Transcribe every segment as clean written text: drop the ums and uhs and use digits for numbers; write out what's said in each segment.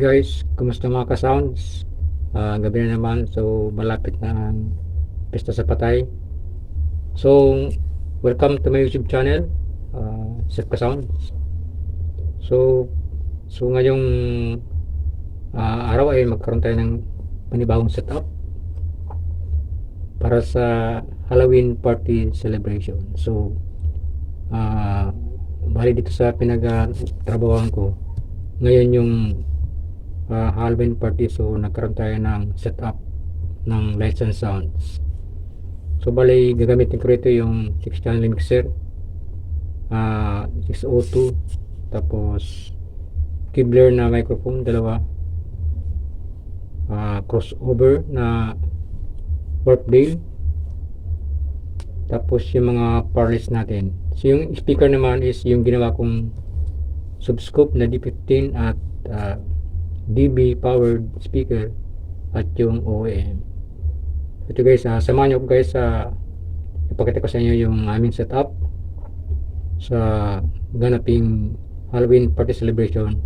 Guys, kumusta mga ka-sounds? Gabi na naman, so malapit na ang pista sa patay. So, welcome to my YouTube channel, Sir Ka-sounds. So, ngayong araw ay magkaroon tayo ng panibagong setup para sa Halloween party celebration. So, bali dito sa pinag-trabahoan ko, ngayon yung Halloween party, so nagkaroon tayo ng setup ng lights and sounds. So bali gagamitin ko rito yung 6 channel mixer, 602, tapos Kibler na microphone dalawa, crossover na Warpdale, tapos yung mga parlors natin. So yung speaker naman is yung ginawa kong Subscope na D15 at DB powered speaker at yung OEM. Ito guys, samahan nyo ko guys, ipakita ko sa inyo yung aming setup sa ganaping Halloween party celebration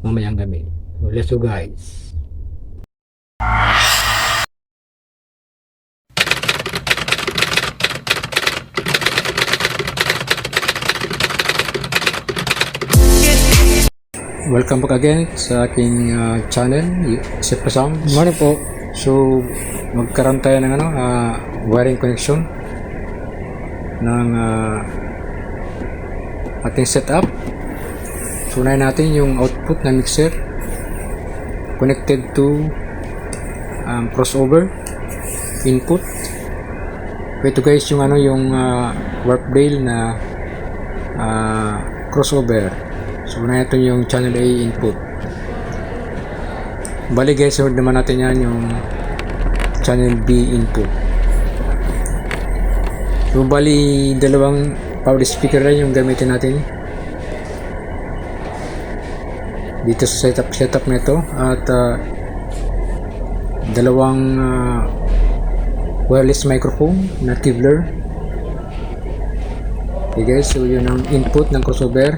mamayang gabi. So let's go guys. Welcome back again sa aking channel, Sir Ka-sounds. Good morning po. So, magkaroon tayo ng wiring connection ng ating setup. So, unahin natin yung output ng mixer connected to crossover input. Ito guys yung yung Warpdale na crossover. So, unahin natin yung channel A input. Bali guys, sunod naman natin yan yung channel B input. So, bali dalawang power speaker na yung gamitin natin dito sa setup nito, at dalawang wireless microphone na Kibler. Okay guys, so yun ang input ng crossover.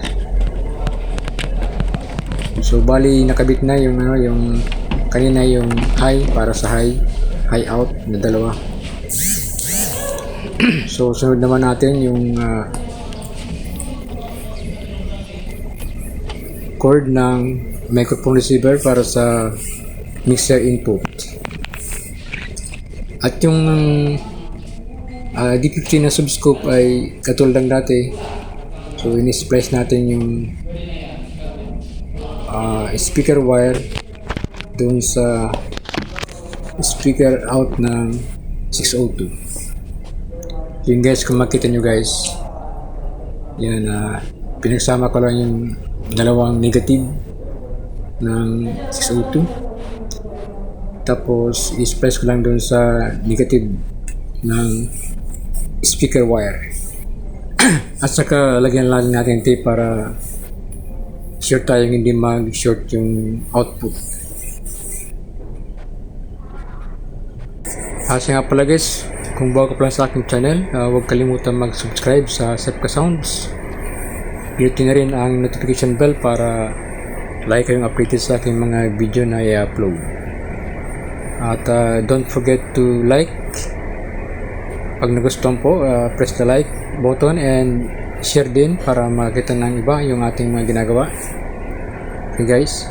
So bali nakabit na yung yung kanina yung high para sa high out na dalawa. So sunod naman natin yung cord ng microphone receiver para sa mixer input. At yung D15 na subscope ay katulad ng dati. So in-splice natin yung speaker wire dun sa speaker out ng 602. Yun guys, kung makita nyo guys, yan, pinagsama ko lang yung dalawang negative ng 602, tapos i-splice ko lang dun sa negative ng speaker wire. At saka lagyan lang natin tape para sure tayong hindi mag-short yung output. Kasi nga pala guys, kung bago ka lang sa aking channel, huwag kalimutan mag-subscribe sa Sir Ka-sounds. Hit na rin ang notification bell para like kayong updated sa aking mga video na i-upload. At don't forget to like. Pag nagustuhan po, press the like button and share din para makita ng iba yung ating mga ginagawa. Okay guys.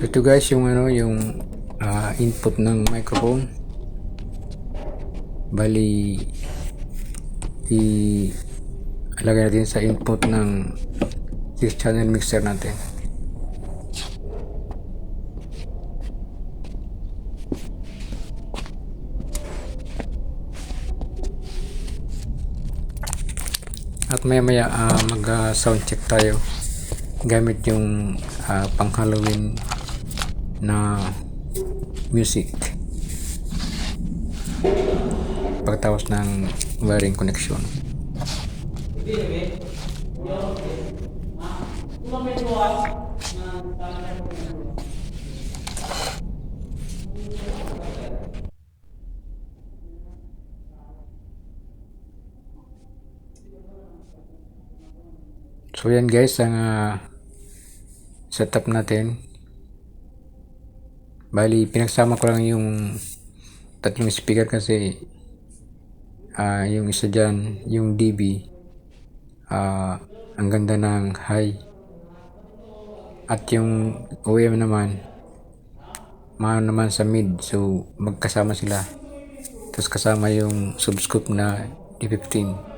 Ito guys yung yung input ng microphone. Bali ilagay natin sa input ng 6 channel mixer natin. At maya maya mag sound check tayo gamit yung pang Halloween na music pagkatapos ng wiring connection. So yan guys ang setup natin. Bali pinagsama ko lang yung tatlong speaker kasi yung isa dyan, yung DB ang ganda ng high, at yung OEM naman sa mid, so magkasama sila, tapos kasama yung subscope na D15.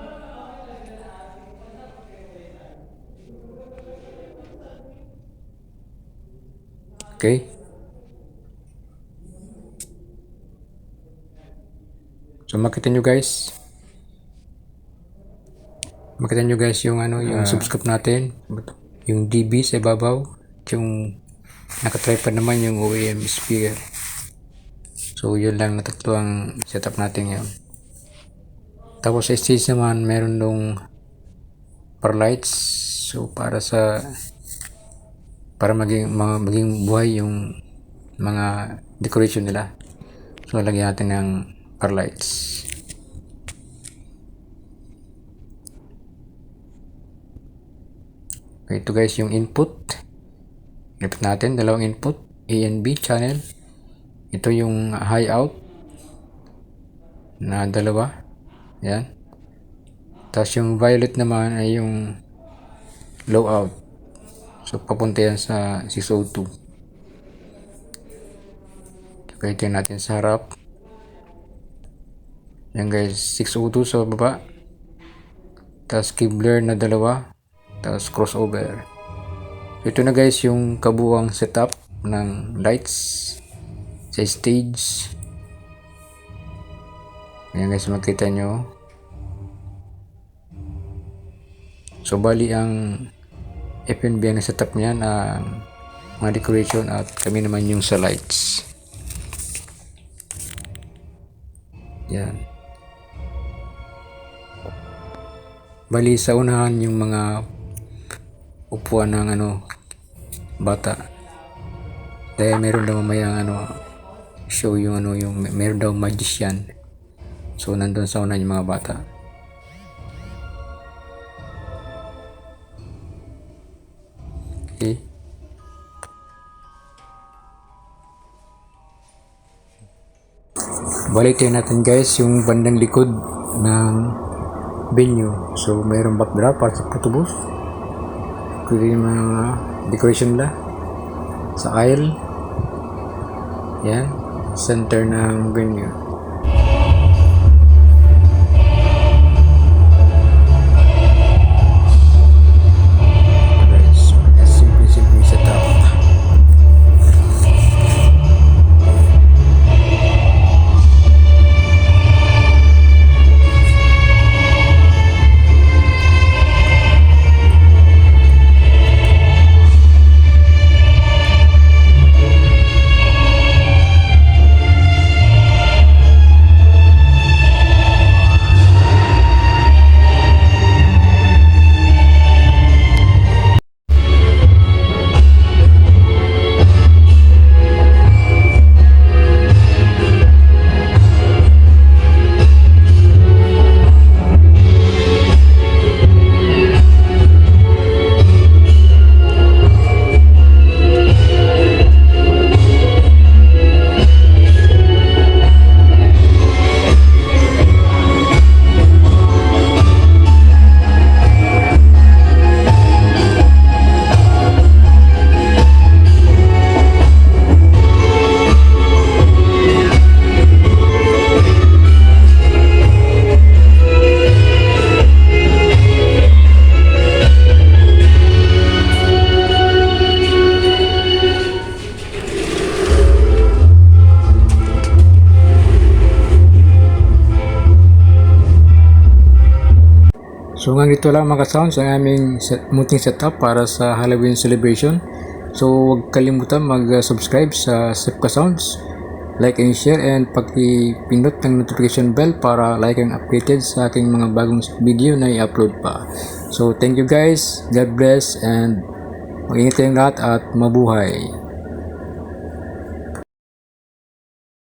Okay, so makita nyo guys yung yung subscope natin, yung DB sa ibabaw, yung naka-tripod naman yung OEM speaker. So yun lang na tatlo ang setup natin ngayon. Tapos sa stage naman meron dong par lights, so para maging buhay yung mga decoration nila. So lagyan natin ng par lights. Okay, ito guys yung input. Input natin, dalawang input, A and B channel. Ito yung high out na dalawa. Yan. Tapos yung violet naman ay yung low out. So papunta yan sa 602. Okay, tingnan natin sa harap. Yan guys, 602 sa baba. Tapos key-blur na dalawa. Tapos crossover. So ito na guys yung kabuuang setup ng lights sa stage. Ayan guys, makita nyo. So bali ang FNB ang setup niya na mga decoration, at kami naman yung sa lights. Yan. Bali sa unahan yung mga upuan ng bata. Dahil meron daw mamayang show yung meron daw magician. So nandun sa unahan yung mga bata. Okay. Balitin natin guys yung bandang likod ng venue. So mayroong backdrop para sa photobooth. Ito yung mga decoration nila sa aisle. Yan, center ng venue. So hanggang dito lang mga sounds ang aming munting setup para sa Halloween celebration. So huwag kalimutan mag-subscribe sa Sepka Sounds, like and share, and paki-pindot ng notification bell para like and updated sa aking mga bagong video na i-upload pa. So thank you guys, God bless, and mag-ingat kayong lahat at mabuhay.